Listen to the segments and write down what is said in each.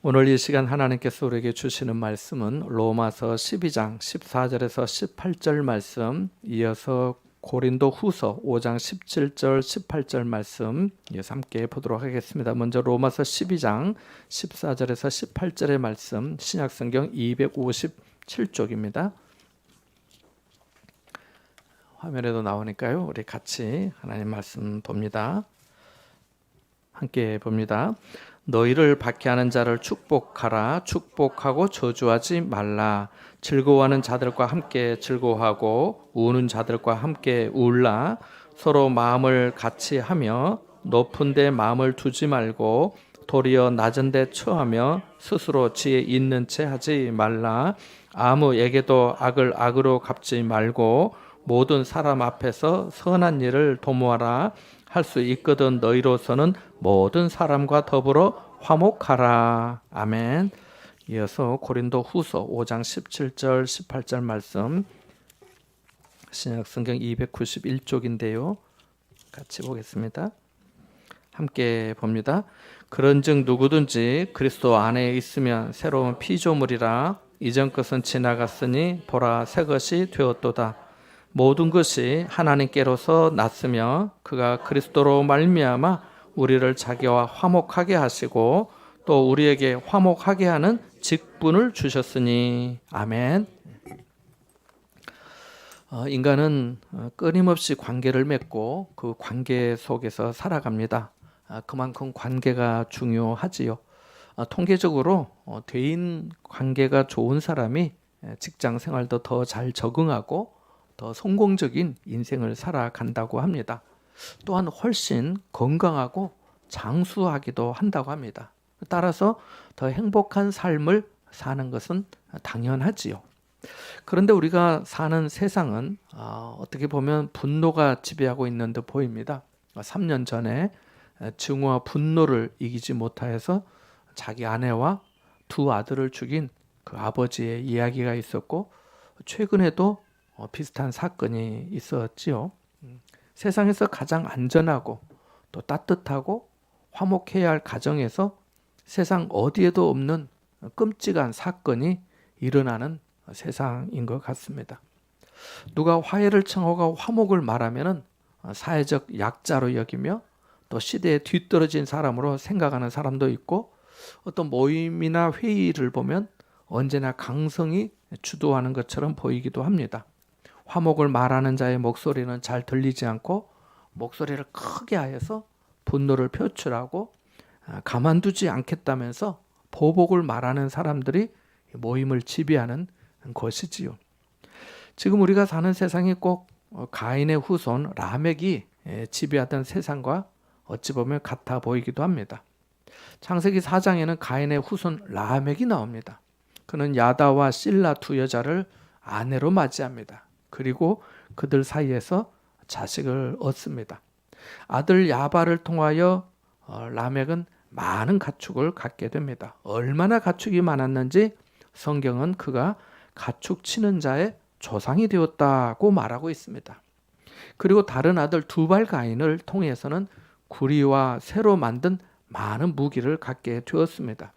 오늘 이 시간 하나님께서 우리에게 주시는 말씀은 로마서 12장 14절에서 18절 말씀, 이어서 고린도 후서 5장 17절 18절 말씀 함께 보도록 하겠습니다. 먼저 로마서 12장 14절에서 18절의 말씀, 신약성경 257쪽입니다. 화면에도 나오니까요. 우리 같이 하나님 말씀 봅니다. 함께 봅니다. 너희를 박해하는 자를 축복하라. 축복하고 저주하지 말라. 즐거워하는 자들과 함께 즐거워하고 우는 자들과 함께 울라. 서로 마음을 같이 하며 높은 데 마음을 두지 말고 도리어 낮은 데 처하며 스스로 지혜 있는 채 하지 말라. 아무에게도 악을 악으로 갚지 말고 모든 사람 앞에서 선한 일을 도모하라. 할 수 있거든 너희로서는 모든 사람과 더불어 화목하라. 아멘. 이어서 고린도 후서 5장 17절 18절 말씀, 신약성경 291쪽인데요. 같이 보겠습니다. 함께 봅니다. 그런즉 누구든지 그리스도 안에 있으면 새로운 피조물이라. 이전 것은 지나갔으니 보라 새 것이 되었도다. 모든 것이 하나님께로서 났으며 그가 그리스도로 말미암아 우리를 자기와 화목하게 하시고 또 우리에게 화목하게 하는 직분을 주셨으니. 아멘. 인간은 끊임없이 관계를 맺고 그 관계 속에서 살아갑니다. 그만큼 관계가 중요하지요. 통계적으로 대인 관계가 좋은 사람이 직장 생활도 더 잘 적응하고 더 성공적인 인생을 살아간다고 합니다. 또한 훨씬 건강하고 장수하기도 한다고 합니다. 따라서 더 행복한 삶을 사는 것은 당연하지요. 그런데 우리가 사는 세상은 어떻게 보면 분노가 지배하고 있는 듯 보입니다. 3년 전에 증오와 분노를 이기지 못하여서 자기 아내와 두 아들을 죽인 그 아버지의 이야기가 있었고, 최근에도 비슷한 사건이 있었지요. 세상에서 가장 안전하고 또 따뜻하고 화목해야 할 가정에서 세상 어디에도 없는 끔찍한 사건이 일어나는 세상인 것 같습니다. 누가 화해를 청하고 화목을 말하면 사회적 약자로 여기며 또 시대에 뒤떨어진 사람으로 생각하는 사람도 있고, 어떤 모임이나 회의를 보면 언제나 강성이 주도하는 것처럼 보이기도 합니다. 화목을 말하는 자의 목소리는 잘 들리지 않고 목소리를 크게 하여서 분노를 표출하고 가만두지 않겠다면서 보복을 말하는 사람들이 모임을 지배하는 것이지요. 지금 우리가 사는 세상이 꼭 가인의 후손 라멕이 지배하던 세상과 어찌 보면 같아 보이기도 합니다. 창세기 4장에는 가인의 후손 라멕이 나옵니다. 그는 야다와 실라 두 여자를 아내로 맞이합니다. 그리고 그들 사이에서 자식을 얻습니다. 아들 야발을 통하여 라멕은 많은 가축을 갖게 됩니다. 얼마나 가축이 많았는지 성경은 그가 가축 치는 자의 조상이 되었다고 말하고 있습니다. 그리고 다른 아들 두발 가인을 통해서는 구리와 새로 만든 많은 무기를 갖게 되었습니다.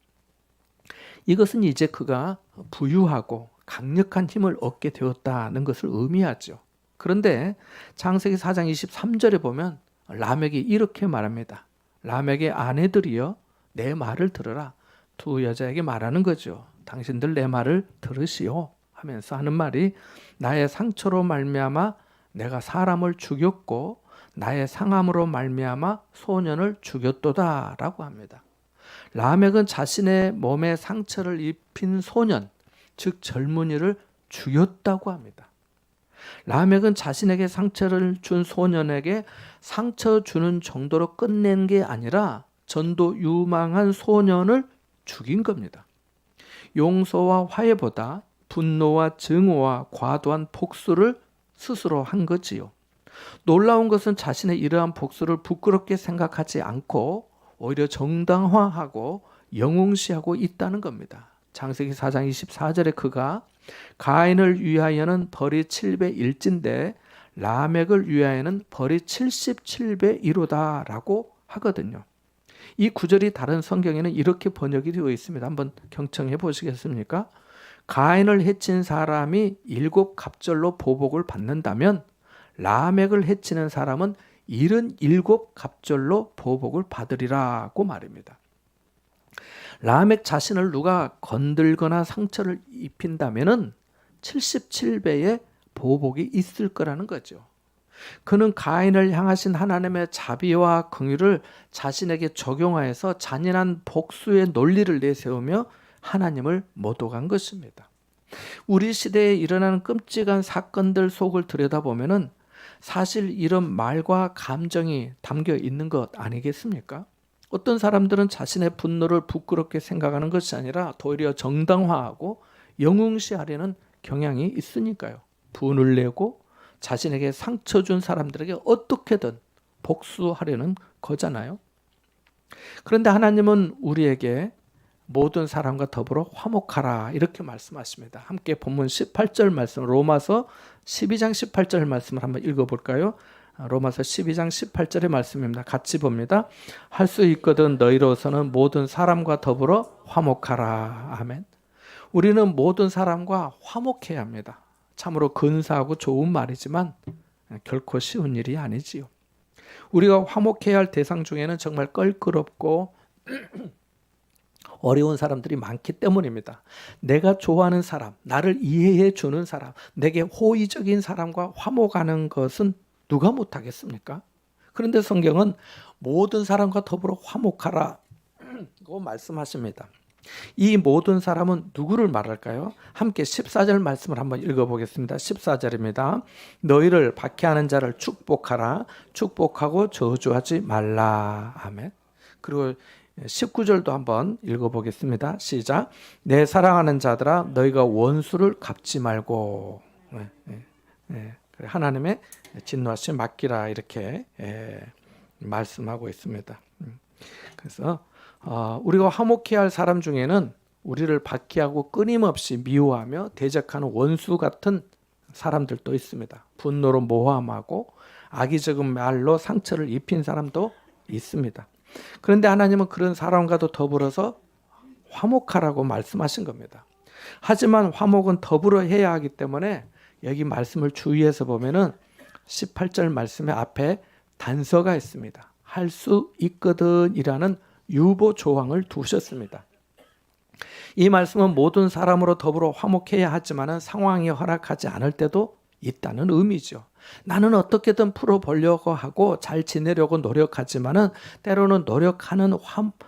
이것은 이제 그가 부유하고 강력한 힘을 얻게 되었다는 것을 의미하죠. 그런데 창세기 4장 23절에 보면 라멕이 이렇게 말합니다. 라멕의 아내들이여 내 말을 들으라. 두 여자에게 말하는 거죠. 당신들 내 말을 들으시오 하면서 하는 말이, 나의 상처로 말미암아 내가 사람을 죽였고 나의 상함으로 말미암아 소년을 죽였도다 라고 합니다. 라멕은 자신의 몸에 상처를 입힌 소년, 즉 젊은이를 죽였다고 합니다. 라멕은 자신에게 상처를 준 소년에게 상처 주는 정도로 끝낸 게 아니라 전도 유망한 소년을 죽인 겁니다. 용서와 화해보다 분노와 증오와 과도한 복수를 스스로 한 거지요. 놀라운 것은 자신의 이러한 복수를 부끄럽게 생각하지 않고 오히려 정당화하고 영웅시하고 있다는 겁니다. 창세기 4장 24절에 그가 가인을 위하여는 벌이 7배 1진데 라멕을 위하여는 벌이 77배 1호다 라고 하거든요. 이 구절이 다른 성경에는 이렇게 번역이 되어 있습니다. 한번 경청해 보시겠습니까? 가인을 해친 사람이 7갑절로 보복을 받는다면 라멕을 해치는 사람은 77갑절로 보복을 받으리라고 말입니다. 라멕 자신을 누가 건들거나 상처를 입힌다면은 77배의 보복이 있을 거라는 거죠. 그는 가인을 향하신 하나님의 자비와 긍휼을 자신에게 적용하여서 잔인한 복수의 논리를 내세우며 하나님을 모독한 것입니다. 우리 시대에 일어나는 끔찍한 사건들 속을 들여다보면은 사실 이런 말과 감정이 담겨 있는 것 아니겠습니까? 어떤 사람들은 자신의 분노를 부끄럽게 생각하는 것이 아니라 도리어 정당화하고 영웅시하려는 경향이 있으니까요. 분을 내고 자신에게 상처 준 사람들에게 어떻게든 복수하려는 거잖아요. 그런데 하나님은 우리에게 모든 사람과 더불어 화목하라 이렇게 말씀하십니다. 함께 본문 18절 말씀, 로마서 12장 18절 말씀을 한번 읽어볼까요? 로마서 12장 18절의 말씀입니다. 같이 봅니다. 할 수 있거든 너희로서는 모든 사람과 더불어 화목하라. 아멘. 우리는 모든 사람과 화목해야 합니다. 참으로 근사하고 좋은 말이지만 결코 쉬운 일이 아니지요. 우리가 화목해야 할 대상 중에는 정말 껄끄럽고 어려운 사람들이 많기 때문입니다. 내가 좋아하는 사람, 나를 이해해 주는 사람, 내게 호의적인 사람과 화목하는 것은 누가 못하겠습니까? 그런데 성경은 모든 사람과 더불어 화목하라고 말씀하십니다. 이 모든 사람은 누구를 말할까요? 함께 14절 말씀을 한번 읽어보겠습니다. 14절입니다. 너희를 박해하는 자를 축복하라. 축복하고 저주하지 말라. 아멘. 그리고 19절도 한번 읽어보겠습니다. 시작. 내 사랑하는 자들아 너희가 원수를 갚지 말고 하나님의 진노하심 맡기라 이렇게 말씀하고 있습니다. 그래서 우리가 화목해야 할 사람 중에는 우리를 박해하고 끊임없이 미워하며 대적하는 원수 같은 사람들도 있습니다. 분노로 모함하고 악의적인 말로 상처를 입힌 사람도 있습니다. 그런데 하나님은 그런 사람과도 더불어서 화목하라고 말씀하신 겁니다. 하지만 화목은 더불어 해야 하기 때문에 여기 말씀을 주의해서 보면은 18절 말씀의 앞에 단서가 있습니다. 할 수 있거든 이라는 유보 조항을 두셨습니다. 이 말씀은 모든 사람으로 더불어 화목해야 하지만 상황이 허락하지 않을 때도 있다는 의미죠. 나는 어떻게든 풀어보려고 하고 잘 지내려고 노력하지만은 때로는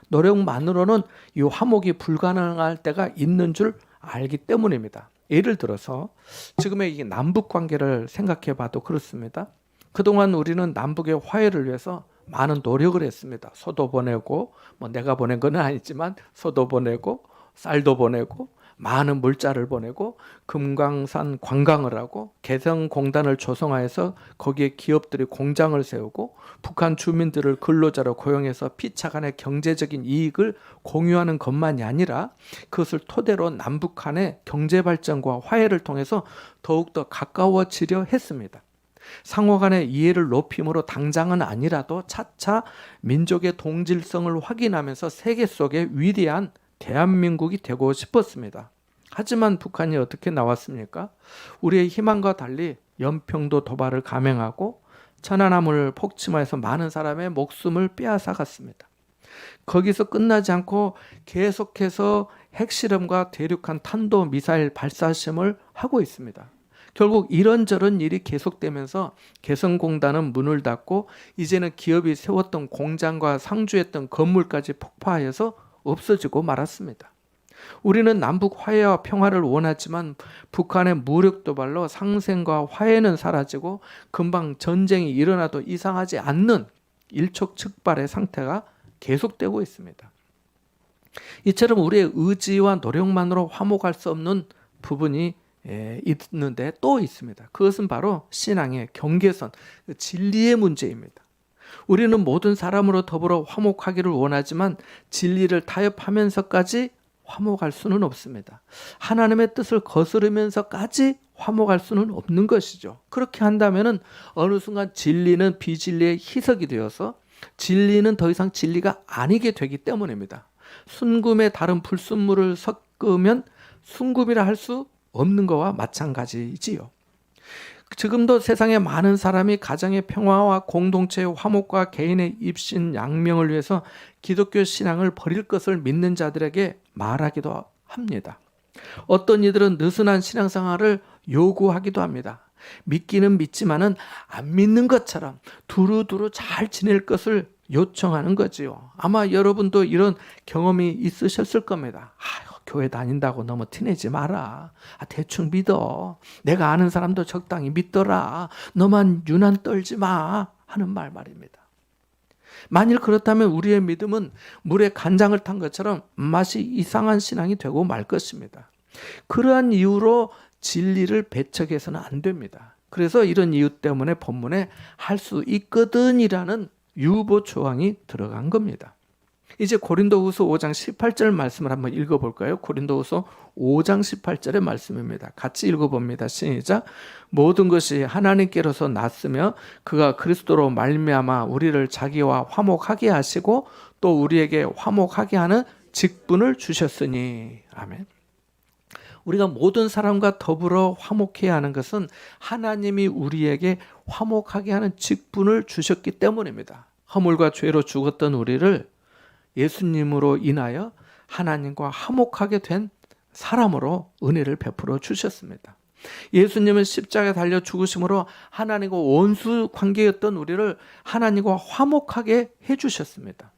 노력만으로는 이 화목이 불가능할 때가 있는 줄 알기 때문입니다. 예를 들어서 지금의 이 남북 관계를 생각해 봐도 그렇습니다. 그동안 우리는 남북의 화해를 위해서 많은 노력을 했습니다. 소도 보내고 내가 보낸 건 아니지만 소도 보내고 쌀도 보내고 많은 물자를 보내고 금강산 관광을 하고 개성공단을 조성하여서 거기에 기업들이 공장을 세우고 북한 주민들을 근로자로 고용해서 피차간의 경제적인 이익을 공유하는 것만이 아니라 그것을 토대로 남북 간의 경제발전과 화해를 통해서 더욱더 가까워지려 했습니다. 상호 간의 이해를 높임으로 당장은 아니라도 차차 민족의 동질성을 확인하면서 세계 속에 위대한 대한민국이 되고 싶었습니다. 하지만 북한이 어떻게 나왔습니까? 우리의 희망과 달리 연평도 도발을 감행하고 천안함을 폭침하여서 많은 사람의 목숨을 빼앗아갔습니다. 거기서 끝나지 않고 계속해서 핵실험과 대륙간 탄도미사일 발사시험을 하고 있습니다. 결국 이런저런 일이 계속되면서 개성공단은 문을 닫고 이제는 기업이 세웠던 공장과 상주했던 건물까지 폭파하여서 없어지고 말았습니다. 우리는 남북 화해와 평화를 원하지만 북한의 무력 도발로 상생과 화해는 사라지고 금방 전쟁이 일어나도 이상하지 않는 일촉즉발의 상태가 계속되고 있습니다. 이처럼 우리의 의지와 노력만으로 화목할 수 없는 부분이 있는데 또 있습니다. 그것은 바로 신앙의 경계선, 진리의 문제입니다. 우리는 모든 사람으로 더불어 화목하기를 원하지만 진리를 타협하면서까지 화목할 수는 없습니다. 하나님의 뜻을 거스르면서까지 화목할 수는 없는 것이죠. 그렇게 한다면은 어느 순간 진리는 비진리의 희석이 되어서 진리는 더 이상 진리가 아니게 되기 때문입니다. 순금에 다른 불순물을 섞으면 순금이라 할 수 없는 것과 마찬가지지요. 지금도 세상에 많은 사람이 가정의 평화와 공동체의 화목과 개인의 입신 양명을 위해서 기독교 신앙을 버릴 것을 믿는 자들에게 말하기도 합니다. 어떤 이들은 느슨한 신앙생활을 요구하기도 합니다. 믿기는 믿지만은 안 믿는 것처럼 두루두루 잘 지낼 것을 요청하는 거지요. 아마 여러분도 이런 경험이 있으셨을 겁니다. 교회 다닌다고 너무 티내지 마라. 대충 믿어. 내가 아는 사람도 적당히 믿더라. 너만 유난 떨지 마. 하는 말입니다. 만일 그렇다면 우리의 믿음은 물에 간장을 탄 것처럼 맛이 이상한 신앙이 되고 말 것입니다. 그러한 이유로 진리를 배척해서는 안 됩니다. 그래서 이런 이유 때문에 본문에 할 수 있거든이라는 유보 조항이 들어간 겁니다. 이제 고린도후서 5장 18절 말씀을 한번 읽어볼까요? 고린도후서 5장 18절의 말씀입니다. 같이 읽어봅니다. 시작. 모든 것이 하나님께로서 났으며 그가 그리스도로 말미암아 우리를 자기와 화목하게 하시고 또 우리에게 화목하게 하는 직분을 주셨으니. 아멘. 우리가 모든 사람과 더불어 화목해야 하는 것은 하나님이 우리에게 화목하게 하는 직분을 주셨기 때문입니다. 허물과 죄로 죽었던 우리를 예수님으로 인하여 하나님과 화목하게 된 사람으로 은혜를 베풀어 주셨습니다. 예수님은 십자가에 달려 죽으심으로 하나님과 원수 관계였던 우리를 하나님과 화목하게 해주셨습니다.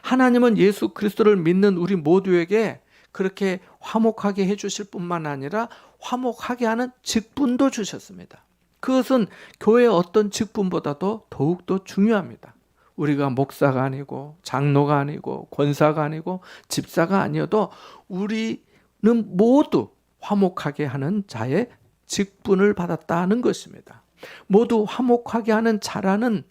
하나님은 예수 그리스도를 믿는 우리 모두에게 그렇게 화목하게 해주실 뿐만 아니라 화목하게 하는 직분도 주셨습니다. 그것은 교회의 어떤 직분보다도 더욱더 중요합니다. 우리가 목사가 아니고 장로가 아니고 권사가 아니고 집사가 아니어도 우리는 모두 화목하게 하는 자의 직분을 받았다는 것입니다. 모두 화목하게 하는 자라는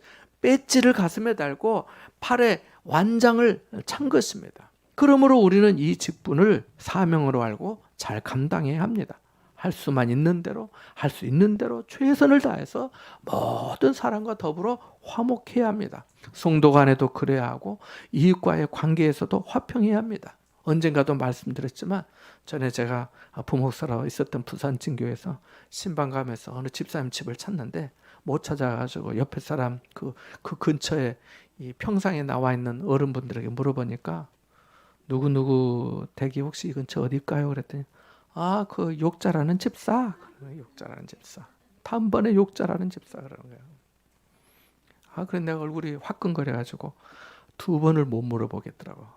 배지를 가슴에 달고 팔에 완장을 찬 것입니다. 그러므로 우리는 이 직분을 사명으로 알고 잘 감당해야 합니다. 할 수만 있는 대로, 할 수 있는 대로 최선을 다해서 모든 사람과 더불어 화목해야 합니다. 성도 간에도 그래야 하고 이웃과의 관계에서도 화평해야 합니다. 언젠가도 말씀드렸지만 전에 제가 부목사로 있었던 부산진교에서 신방가면서 어느 집사님 집을 찾는데 못 찾아가지고 옆에 사람 그 근처에 이 평상에 나와 있는 어른분들에게 물어보니까 누구 댁이 혹시 이 근처 어딜까요? 그랬더니 그 욕자라는 집사. 욕자라는 집사. 단번에 욕자라는 집사 그러는 거예요. 그래 내가 얼굴이 화끈거려가지고 2번을 못 물어보겠더라고.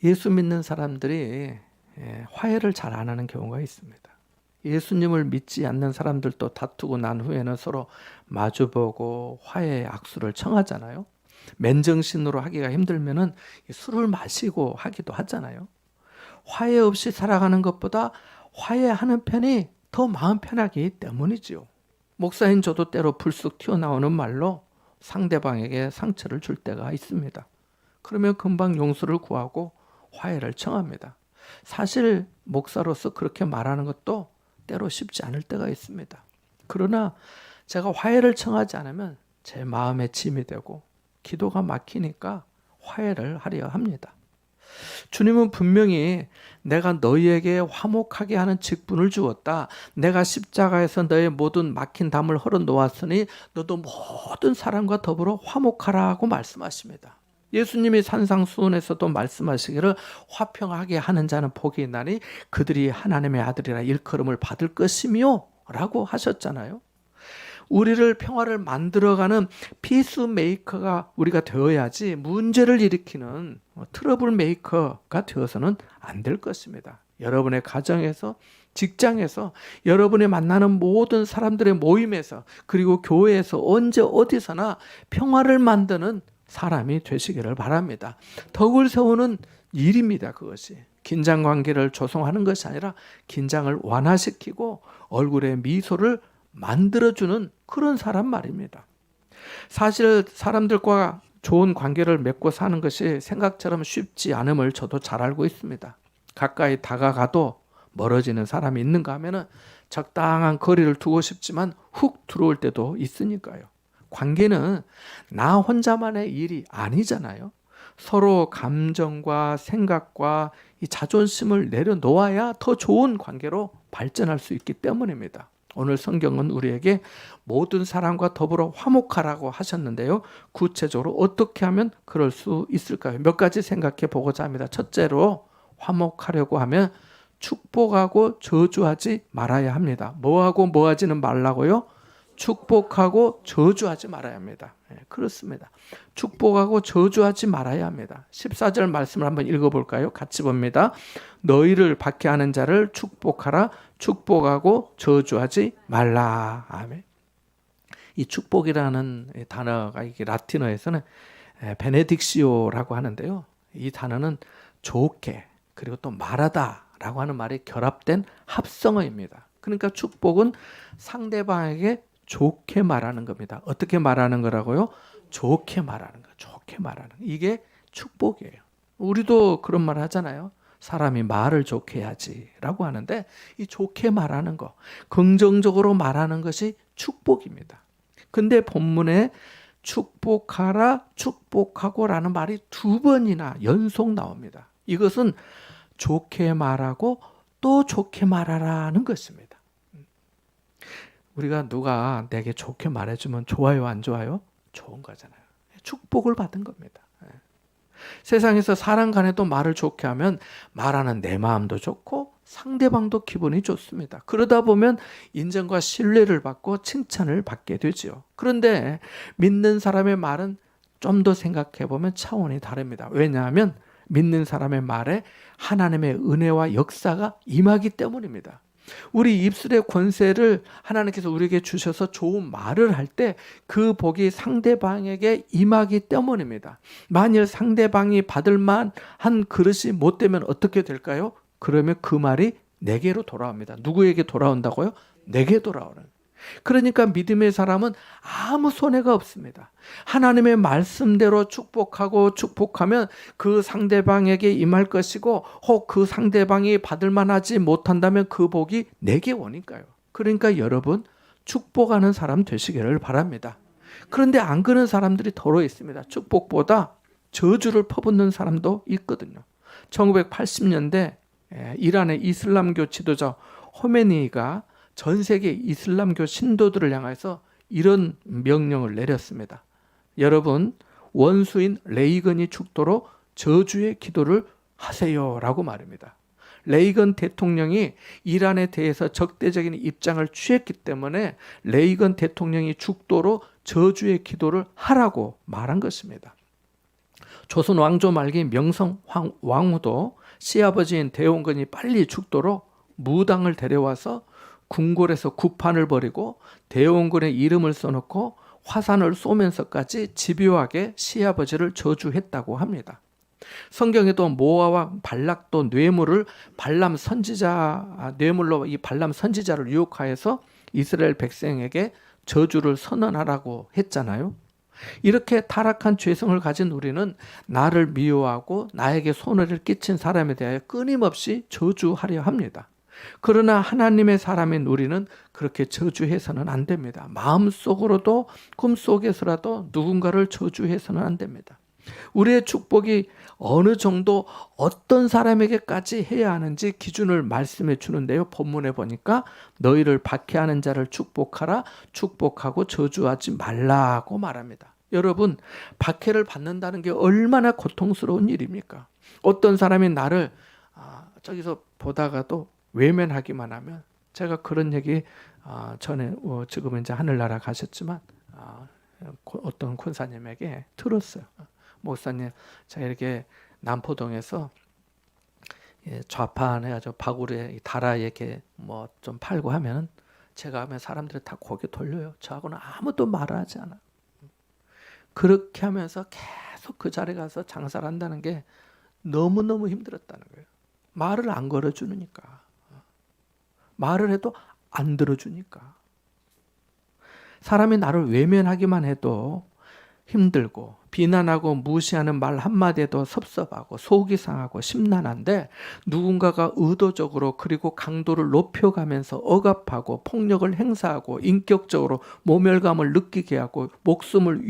예수 믿는 사람들이 화해를 잘 안 하는 경우가 있습니다. 예수님을 믿지 않는 사람들도 다투고 난 후에는 서로 마주보고 화해의 악수를 청하잖아요. 맨정신으로 하기가 힘들면은 술을 마시고 하기도 하잖아요. 화해 없이 살아가는 것보다 화해하는 편이 더 마음 편하기 때문이지요. 목사인 저도 때로 불쑥 튀어나오는 말로 상대방에게 상처를 줄 때가 있습니다. 그러면 금방 용서를 구하고 화해를 청합니다. 사실 목사로서 그렇게 말하는 것도 때로 쉽지 않을 때가 있습니다. 그러나 제가 화해를 청하지 않으면 제 마음에 짐이 되고 기도가 막히니까 화해를 하려 합니다. 주님은 분명히 내가 너희에게 화목하게 하는 직분을 주었다. 내가 십자가에서 너의 모든 막힌 담을 헐어놓았으니 너도 모든 사람과 더불어 화목하라고 말씀하십니다. 예수님이 산상수훈에서도 말씀하시기를 화평하게 하는 자는 복이 있나니 그들이 하나님의 아들이라 일컬음을 받을 것이며 라고 하셨잖아요. 우리를 평화를 만들어가는 피스메이커가 우리가 되어야지 문제를 일으키는 트러블 메이커가 되어서는 안 될 것입니다. 여러분의 가정에서, 직장에서, 여러분이 만나는 모든 사람들의 모임에서, 그리고 교회에서 언제 어디서나 평화를 만드는 사람이 되시기를 바랍니다. 덕을 세우는 일입니다. 그것이 긴장 관계를 조성하는 것이 아니라 긴장을 완화시키고 얼굴에 미소를 만들어주는 그런 사람 말입니다. 사실 사람들과 좋은 관계를 맺고 사는 것이 생각처럼 쉽지 않음을 저도 잘 알고 있습니다. 가까이 다가가도 멀어지는 사람이 있는가 하면은 적당한 거리를 두고 싶지만 훅 들어올 때도 있으니까요. 관계는 나 혼자만의 일이 아니잖아요. 서로 감정과 생각과 이 자존심을 내려놓아야 더 좋은 관계로 발전할 수 있기 때문입니다. 오늘 성경은 우리에게 모든 사람과 더불어 화목하라고 하셨는데요. 구체적으로 어떻게 하면 그럴 수 있을까요? 몇 가지 생각해 보고자 합니다. 첫째로 화목하려고 하면 축복하고 저주하지 말아야 합니다. 뭐하고 뭐하지는 말라고요? 축복하고 저주하지 말아야 합니다. 그렇습니다. 축복하고 저주하지 말아야 합니다. 14절 말씀을 한번 읽어볼까요? 같이 봅니다. 너희를 박해하는 자를 축복하라. 축복하고 저주하지 말라. 아멘. 이 축복이라는 단어가 이게 라틴어에서는 베네딕시오라고 하는데요. 이 단어는 좋게 그리고 또 말하다라고 하는 말이 결합된 합성어입니다. 그러니까 축복은 상대방에게 좋게 말하는 겁니다. 어떻게 말하는 거라고요? 좋게 말하는 거. 좋게 말하는 거. 이게 축복이에요. 우리도 그런 말 하잖아요. 사람이 말을 좋게 해야지라고 하는데 이 좋게 말하는 거, 긍정적으로 말하는 것이 축복입니다. 근데 본문에 축복하라, 축복하고라는 말이 2번이나 연속 나옵니다. 이것은 좋게 말하고 또 좋게 말하라는 것입니다. 우리가 누가 내게 좋게 말해주면 좋아요, 안 좋아요? 좋은 거잖아요. 축복을 받은 겁니다. 세상에서 사람 간에도 말을 좋게 하면 말하는 내 마음도 좋고 상대방도 기분이 좋습니다. 그러다 보면 인정과 신뢰를 받고 칭찬을 받게 되죠. 그런데 믿는 사람의 말은 좀 더 생각해 보면 차원이 다릅니다. 왜냐하면 믿는 사람의 말에 하나님의 은혜와 역사가 임하기 때문입니다. 우리 입술의 권세를 하나님께서 우리에게 주셔서 좋은 말을 할 때 그 복이 상대방에게 임하기 때문입니다. 만일 상대방이 받을 만한 그릇이 못 되면 어떻게 될까요? 그러면 그 말이 내게로 돌아옵니다. 누구에게 돌아온다고요? 내게 돌아오는. 그러니까 믿음의 사람은 아무 손해가 없습니다. 하나님의 말씀대로 축복하고 축복하면 그 상대방에게 임할 것이고 혹 그 상대방이 받을 만하지 못한다면 그 복이 내게 오니까요. 그러니까 여러분 축복하는 사람 되시기를 바랍니다. 그런데 안 그런 사람들이 더러 있습니다. 축복보다 저주를 퍼붓는 사람도 있거든요. 1980년대 이란의 이슬람교 지도자 호메니가 전 세계 이슬람교 신도들을 향해서 이런 명령을 내렸습니다. 여러분, 원수인 레이건이 죽도록 저주의 기도를 하세요라고 말입니다. 레이건 대통령이 이란에 대해서 적대적인 입장을 취했기 때문에 레이건 대통령이 죽도록 저주의 기도를 하라고 말한 것입니다. 조선 왕조 말기 명성 왕후도 시아버지인 대원군이 빨리 죽도록 무당을 데려와서 궁궐에서 구판을 벌이고 대원군의 이름을 써놓고 화산을 쏘면서까지 집요하게 시아버지를 저주했다고 합니다. 성경에도 모아와 발락도 뇌물을 발람 선지자 뇌물로 이 발람 선지자를 유혹하여서 이스라엘 백성에게 저주를 선언하라고 했잖아요. 이렇게 타락한 죄성을 가진 우리는 나를 미워하고 나에게 손해를 끼친 사람에 대하여 끊임없이 저주하려 합니다. 그러나 하나님의 사람인 우리는 그렇게 저주해서는 안 됩니다. 마음속으로도 꿈속에서라도 누군가를 저주해서는 안 됩니다. 우리의 축복이 어느 정도 어떤 사람에게까지 해야 하는지 기준을 말씀해 주는데요. 본문에 보니까 너희를 박해하는 자를 축복하라, 축복하고 저주하지 말라고 말합니다. 여러분, 박해를 받는다는 게 얼마나 고통스러운 일입니까? 어떤 사람이 나를 저기서 보다가도 외면하기만 하면, 제가 그런 얘기 전에 지금은 이제 하늘나라 가셨지만 어떤 권사님에게 들었어요. 목사님, 제가 이렇게 남포동에서 좌판해가지고 바구리에 달아 이렇게 뭐 좀 팔고 하면 제가 하면 사람들이 다 고개 돌려요. 저하고는 아무도 말을 하지 않아. 그렇게 하면서 계속 그 자리에 가서 장사를 한다는 게 너무너무 힘들었다는 거예요. 말을 안 걸어주니까. 말을 해도 안 들어주니까. 사람이 나를 외면하기만 해도 힘들고 비난하고 무시하는 말 한마디에도 섭섭하고 속이 상하고 심란한데 누군가가 의도적으로 그리고 강도를 높여가면서 억압하고 폭력을 행사하고 인격적으로 모멸감을 느끼게 하고 목숨을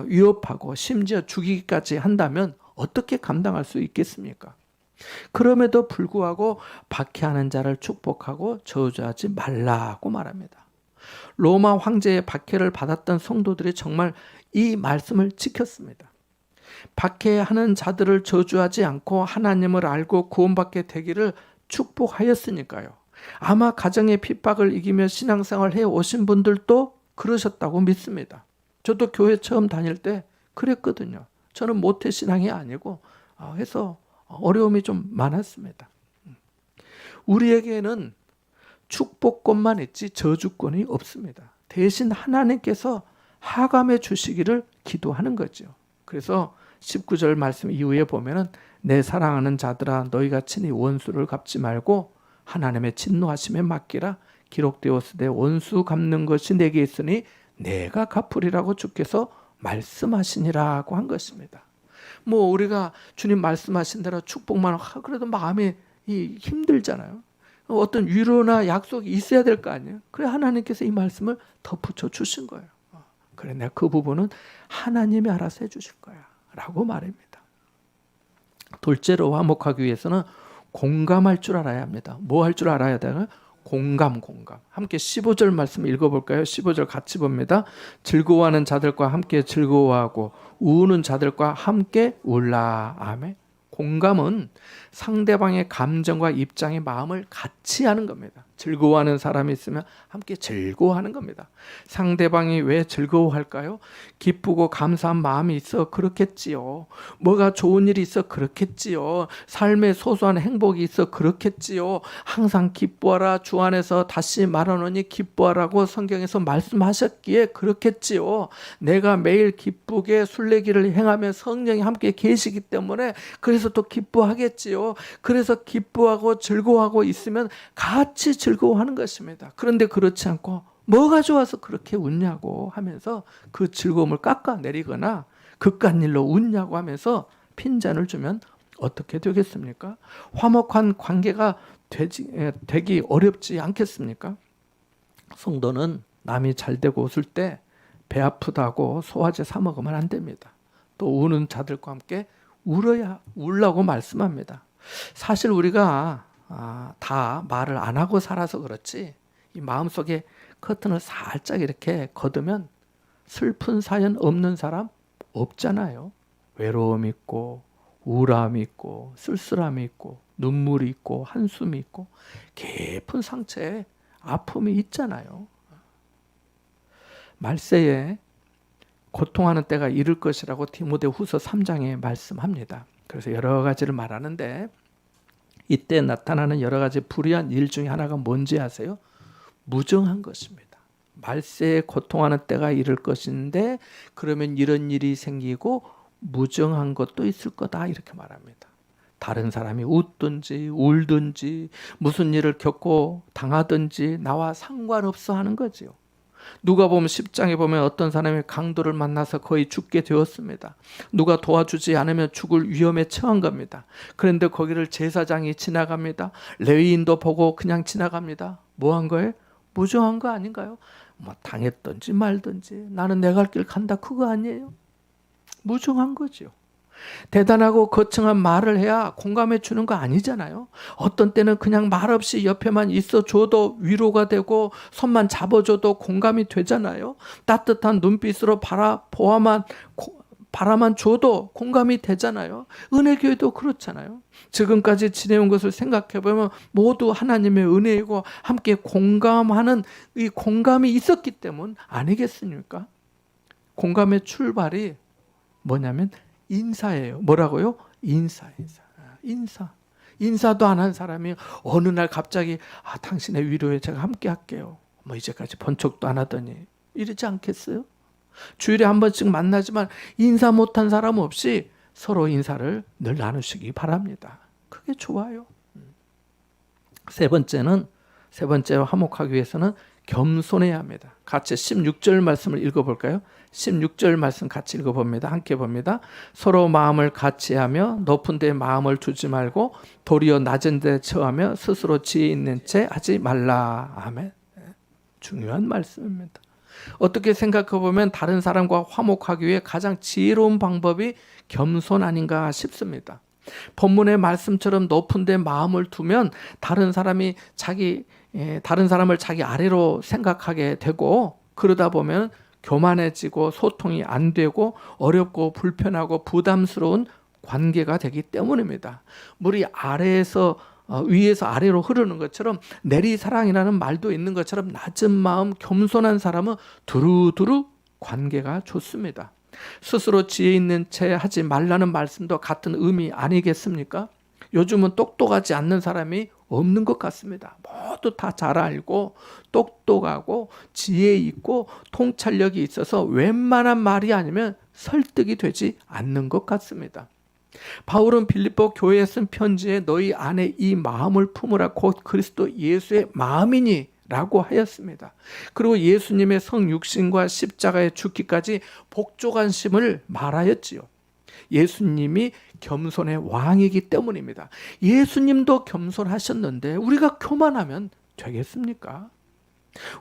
위협하고 심지어 죽이기까지 한다면 어떻게 감당할 수 있겠습니까? 그럼에도 불구하고 박해하는 자를 축복하고 저주하지 말라고 말합니다. 로마 황제의 박해를 받았던 성도들이 정말 이 말씀을 지켰습니다. 박해하는 자들을 저주하지 않고 하나님을 알고 구원받게 되기를 축복하였으니까요. 아마 가정의 핍박을 이기며 신앙생활을 해오신 분들도 그러셨다고 믿습니다. 저도 교회 처음 다닐 때 그랬거든요. 저는 모태신앙이 아니고 해서 어려움이 좀 많았습니다. 우리에게는 축복권만 있지 저주권이 없습니다. 대신 하나님께서 하감해 주시기를 기도하는 거죠. 그래서 19절 말씀 이후에 보면은 내 사랑하는 자들아 너희가 친히 원수를 갚지 말고 하나님의 진노하심에 맡기라. 기록되었으되 원수 갚는 것이 내게 있으니 내가 갚으리라고 주께서 말씀하시니라고 한 것입니다. 뭐 우리가 주님 말씀하신 대로 축복만 그래도 마음이 힘들잖아요. 어떤 위로나 약속이 있어야 될 거 아니에요. 그래 하나님께서 이 말씀을 덧붙여 주신 거예요. 그래 내가 그 부분은 하나님이 알아서 해주실 거야 라고 말입니다. 둘째로 화목하기 위해서는 공감할 줄 알아야 합니다. 뭐 할 줄 알아야 되나? 공감. 함께 15절 말씀 읽어볼까요? 15절 같이 봅니다. 즐거워하는 자들과 함께 즐거워하고 우는 자들과 함께 울라. 아멘. 공감은 상대방의 감정과 입장의 마음을 같이 하는 겁니다. 즐거워하는 사람이 있으면 함께 즐거워하는 겁니다. 상대방이 왜 즐거워할까요? 기쁘고 감사한 마음이 있어 그렇겠지요. 뭐가 좋은 일이 있어 그렇겠지요. 삶의 소소한 행복이 있어 그렇겠지요. 항상 기뻐하라. 주 안에서 다시 말하노니 기뻐하라고 성경에서 말씀하셨기에 그렇겠지요. 내가 매일 기쁘게 순례길을 행하며 성령이 함께 계시기 때문에 그래서 또 기뻐하겠지요. 그래서 기뻐하고 즐거워하고 있으면 같이 즐거워하는 것입니다. 그런데 그렇지 않고 뭐가 좋아서 그렇게 웃냐고 하면서 그 즐거움을 깎아내리거나 그깟 일로 웃냐고 하면서 핀잔을 주면 어떻게 되겠습니까? 화목한 관계가 되기 어렵지 않겠습니까? 성도는 남이 잘 되고 웃을 때 배 아프다고 소화제 사 먹으면 안 됩니다. 또 우는 자들과 함께 울라고 말씀합니다. 사실 우리가 다 말을 안 하고 살아서 그렇지 이 마음속에 커튼을 살짝 이렇게 걷으면 슬픈 사연 없는 사람 없잖아요. 외로움이 있고 우울함이 있고 쓸쓸함이 있고 눈물이 있고 한숨이 있고 깊은 상처에 아픔이 있잖아요. 말세에 고통하는 때가 이를 것이라고 디모데후서 3장에 말씀합니다. 그래서 여러 가지를 말하는데 이때 나타나는 여러 가지 불의한 일 중에 하나가 뭔지 아세요? 무정한 것입니다. 말세에 고통하는 때가 이를 것인데 그러면 이런 일이 생기고 무정한 것도 있을 거다 이렇게 말합니다. 다른 사람이 웃든지 울든지 무슨 일을 겪고 당하든지 나와 상관없어 하는 거지요. 누가 보면 10장에 보면 어떤 사람이 강도를 만나서 거의 죽게 되었습니다. 누가 도와주지 않으면 죽을 위험에 처한 겁니다. 그런데 거기를 제사장이 지나갑니다. 레위인도 보고 그냥 지나갑니다. 뭐 한 거예요? 무정한 거 아닌가요? 뭐 당했든지 말든지 나는 내 갈 길 간다 그거 아니에요? 무정한 거죠. 대단하고 거창한 말을 해야 공감해 주는 거 아니잖아요. 어떤 때는 그냥 말없이 옆에만 있어줘도 위로가 되고 손만 잡아줘도 공감이 되잖아요. 따뜻한 눈빛으로 바라만 줘도 공감이 되잖아요. 은혜교회도 그렇잖아요. 지금까지 지내온 것을 생각해보면 모두 하나님의 은혜이고 함께 공감하는 이 공감이 있었기 때문 아니겠습니까? 공감의 출발이 뭐냐면 인사예요. 뭐라고요? 인사. 인사도 안 한 사람이 어느 날 갑자기 당신의 위로에 제가 함께 할게요. 뭐 이제까지 본 척도 안 하더니 이러지 않겠어요? 주일에 한 번씩 만나지만 인사 못한 사람 없이 서로 인사를 늘 나누시기 바랍니다. 그게 좋아요. 세 번째로 화목하기 위해서는 겸손해야 합니다. 같이 16절 말씀을 읽어볼까요? 16절 말씀 같이 읽어봅니다. 함께 봅니다. 서로 마음을 같이하며 높은 데 마음을 두지 말고 도리어 낮은 데 처하며 스스로 지혜 있는 채 하지 말라. 아멘. 중요한 말씀입니다. 어떻게 생각해 보면 다른 사람과 화목하기 위해 가장 지혜로운 방법이 겸손 아닌가 싶습니다. 본문의 말씀처럼 높은 데 마음을 두면 다른 사람을 자기 아래로 생각하게 되고, 그러다 보면 교만해지고 소통이 안 되고 어렵고 불편하고 부담스러운 관계가 되기 때문입니다. 물이 위에서 아래로 흐르는 것처럼, 내리사랑이라는 말도 있는 것처럼 낮은 마음 겸손한 사람은 두루두루 관계가 좋습니다. 스스로 지혜 있는 채 하지 말라는 말씀도 같은 의미 아니겠습니까? 요즘은 똑똑하지 않는 사람이 없는 것 같습니다. 모두 다 잘 알고 똑똑하고 지혜 있고 통찰력이 있어서 웬만한 말이 아니면 설득이 되지 않는 것 같습니다. 바울은 빌립보 교회에 쓴 편지에 너희 안에 이 마음을 품으라 곧 그리스도 예수의 마음이니 라고 하였습니다. 그리고 예수님의 성육신과 십자가의 죽기까지 복종하심을 말하였지요. 예수님이 겸손의 왕이기 때문입니다. 예수님도 겸손하셨는데 우리가 교만하면 되겠습니까?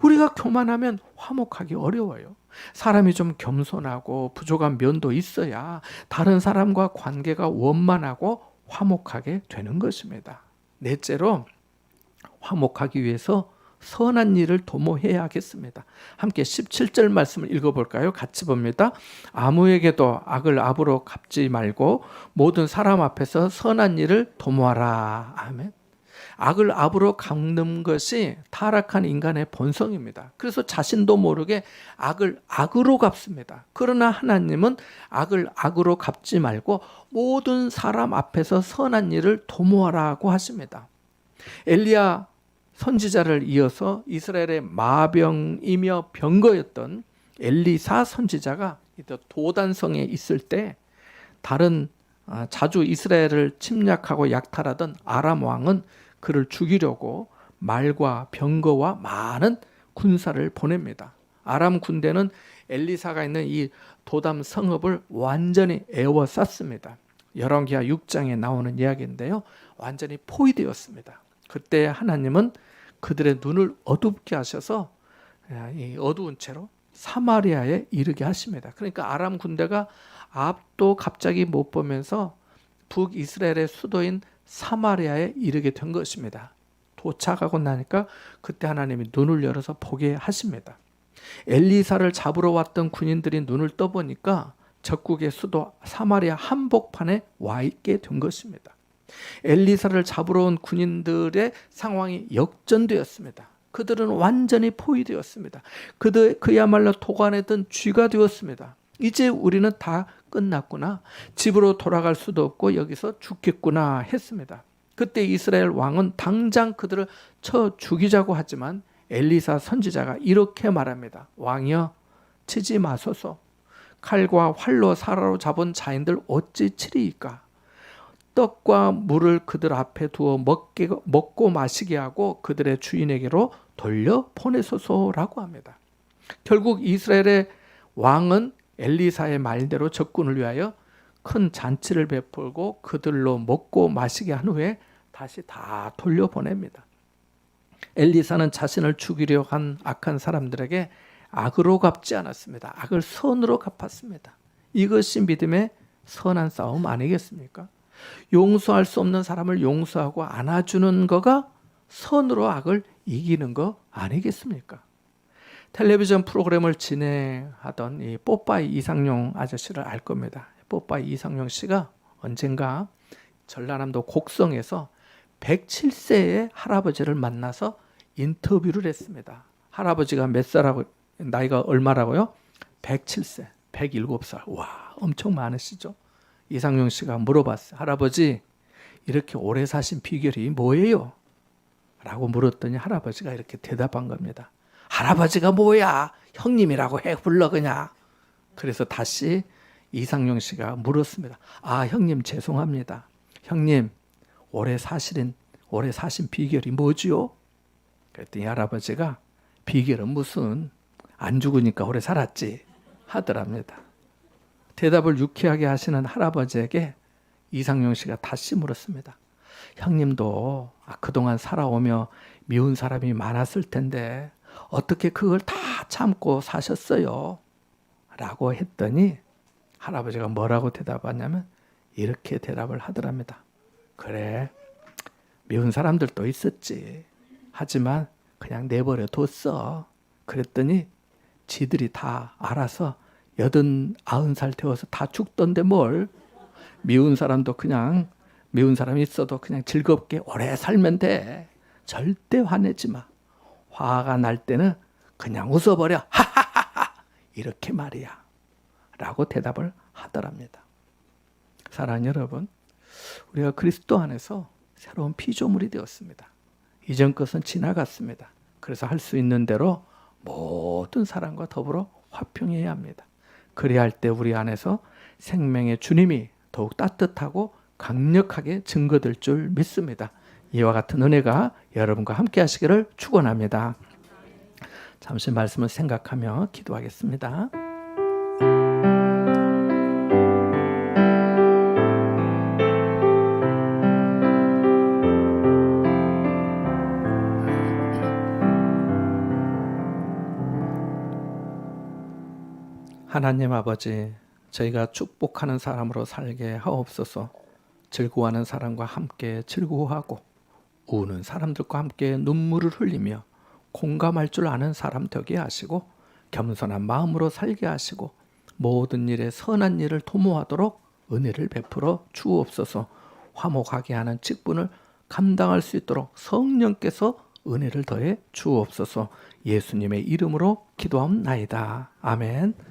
우리가 교만하면 화목하기 어려워요. 사람이 좀 겸손하고 부족한 면도 있어야 다른 사람과 관계가 원만하고 화목하게 되는 것입니다. 넷째로, 화목하기 위해서 선한 일을 도모해야 하겠습니다. 함께 17절 말씀을 읽어볼까요? 같이 봅니다. 아무에게도 악을 악으로 갚지 말고 모든 사람 앞에서 선한 일을 도모하라. 아멘. 악을 악으로 갚는 것이 타락한 인간의 본성입니다. 그래서 자신도 모르게 악을 악으로 갚습니다. 그러나 하나님은 악을 악으로 갚지 말고 모든 사람 앞에서 선한 일을 도모하라고 하십니다. 엘리야 선지자를 이어서 이스라엘의 마병이며 병거였던 엘리사 선지자가 도단성에 있을 때 자주 이스라엘을 침략하고 약탈하던 아람 왕은 그를 죽이려고 말과 병거와 많은 군사를 보냅니다. 아람 군대는 엘리사가 있는 이 도담 성읍을 완전히 에워쌌습니다. 열왕기하 6장에 나오는 이야기인데요. 완전히 포위되었습니다. 그때 하나님은 그들의 눈을 어둡게 하셔서 이 어두운 채로 사마리아에 이르게 하십니다. 그러니까 아람 군대가 앞도 갑자기 못 보면서 북이스라엘의 수도인 사마리아에 이르게 된 것입니다. 도착하고 나니까 그때 하나님이 눈을 열어서 보게 하십니다. 엘리사를 잡으러 왔던 군인들이 눈을 떠보니까 적국의 수도 사마리아 한복판에 와 있게 된 것입니다. 엘리사를 잡으러 온 군인들의 상황이 역전되었습니다. 그들은 완전히 포위되었습니다. 그야말로 도관에 든 쥐가 되었습니다. 이제 우리는 다 끝났구나. 집으로 돌아갈 수도 없고 여기서 죽겠구나 했습니다. 그때 이스라엘 왕은 당장 그들을 쳐 죽이자고 하지만 엘리사 선지자가 이렇게 말합니다. 왕이여, 치지 마소서. 칼과 활로 사로잡은 자인들 어찌 치리이까? 떡과 물을 그들 앞에 두어 먹고 마시게 하고 그들의 주인에게로 돌려 보내소서라고 합니다. 결국 이스라엘의 왕은 엘리사의 말대로 적군을 위하여 큰 잔치를 베풀고 그들로 먹고 마시게 한 후에 다시 다 돌려보냅니다. 엘리사는 자신을 죽이려 한 악한 사람들에게 악으로 갚지 않았습니다. 악을 선으로 갚았습니다. 이것이 믿음의 선한 싸움 아니겠습니까? 용서할 수 없는 사람을 용서하고 안아주는 거가 선으로 악을 이기는 거 아니겠습니까? 텔레비전 프로그램을 진행하던 이 뽀빠이 이상용 아저씨를 알 겁니다. 뽀빠이 이상용 씨가 언젠가 전라남도 곡성에서 107세의 할아버지를 만나서 인터뷰를 했습니다. 할아버지가 나이가 얼마라고요? 107세, 107살. 와, 엄청 많으시죠? 이상용 씨가 물어봤어요. 할아버지, 이렇게 오래 사신 비결이 뭐예요? 라고 물었더니 할아버지가 이렇게 대답한 겁니다. 할아버지가 뭐야? 형님이라고 해 불러 그냥. 그래서 다시 이상용 씨가 물었습니다. 아, 형님 죄송합니다. 형님, 오래 사신 비결이 뭐지요? 그랬더니 할아버지가 비결은 무슨 안 죽으니까 오래 살았지 하더랍니다. 대답을 유쾌하게 하시는 할아버지에게 이상용 씨가 다시 물었습니다. 형님도 그동안 살아오며 미운 사람이 많았을 텐데 어떻게 그걸 다 참고 사셨어요? 라고 했더니 할아버지가 뭐라고 대답하냐면 이렇게 대답을 하더랍니다. 그래, 미운 사람들도 있었지. 하지만 그냥 내버려 뒀어. 그랬더니 지들이 다 알아서 89살 되어서 다 죽던데 뭘. 미운 사람도 그냥 미운 사람이 있어도 그냥 즐겁게 오래 살면 돼. 절대 화내지 마. 화가 날 때는 그냥 웃어버려. 하하하하. 이렇게 말이야. 라고 대답을 하더랍니다. 사랑하는 여러분, 우리가 그리스도 안에서 새로운 피조물이 되었습니다. 이전 것은 지나갔습니다. 그래서 할 수 있는 대로 모든 사람과 더불어 화평해야 합니다. 그래야 할 때 우리 안에서 생명의 주님이 더욱 따뜻하고 강력하게 증거될 줄 믿습니다. 이와 같은 은혜가 여러분과 함께 하시기를 축원합니다. 잠시 말씀을 생각하며 기도하겠습니다. 하나님 아버지, 저희가 축복하는 사람으로 살게 하옵소서. 즐거워하는 사람과 함께 즐거워하고 우는 사람들과 함께 눈물을 흘리며 공감할 줄 아는 사람 되게 하시고 겸손한 마음으로 살게 하시고 모든 일에 선한 일을 도모하도록 은혜를 베풀어 주옵소서. 화목하게 하는 직분을 감당할 수 있도록 성령께서 은혜를 더해 주옵소서. 예수님의 이름으로 기도하옵나이다. 아멘.